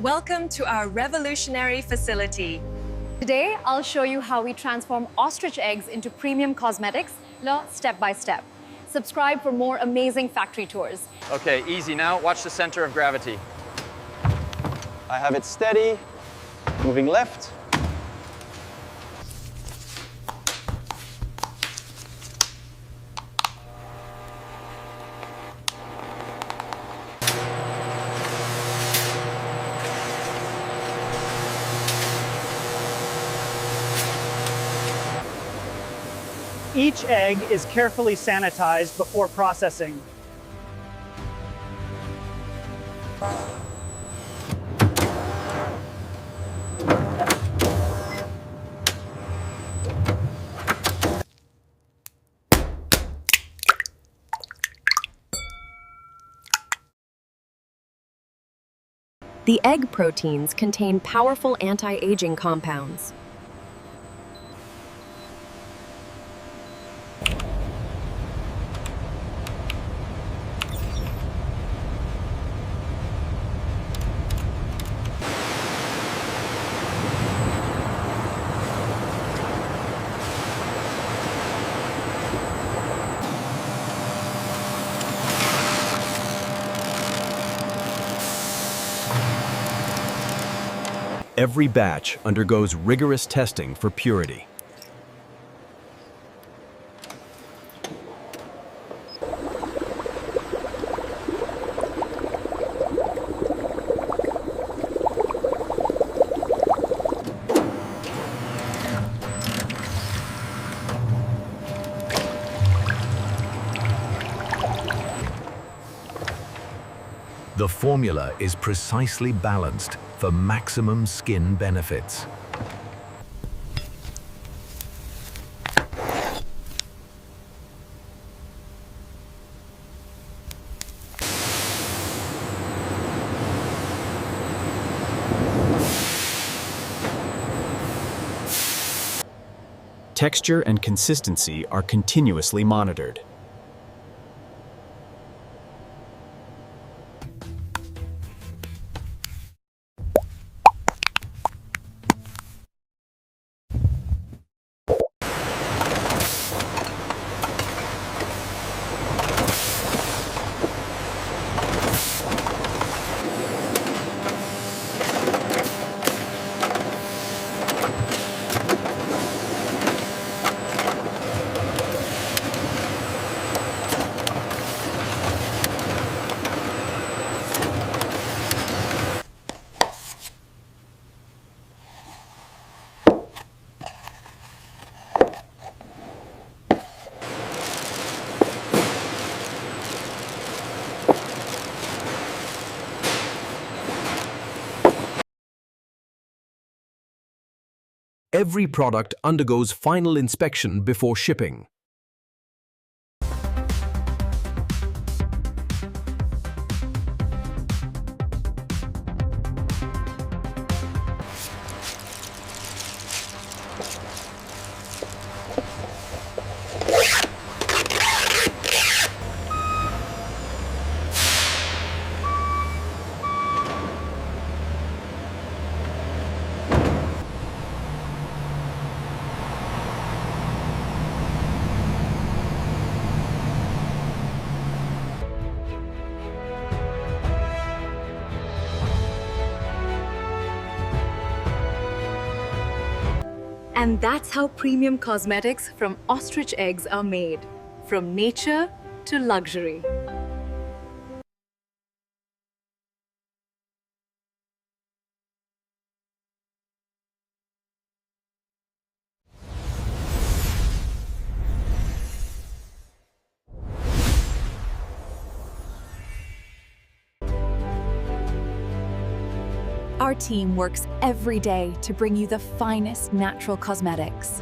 Welcome to our revolutionary facility. Today, I'll show you how we transform ostrich eggs into premium cosmetics, step by step. Subscribe for more amazing factory tours. Okay, easy now. Watch the center of gravity. I have it steady, moving left. Each egg is carefully sanitized before processing. The egg proteins contain powerful anti-aging compounds. Every batch undergoes rigorous testing for purity. The formula is precisely balanced for maximum skin benefits. Texture and consistency are continuously monitored. Every product undergoes final inspection before shipping. And that's how premium cosmetics from ostrich eggs are made, from nature to luxury. Our team works every day to bring you the finest natural cosmetics.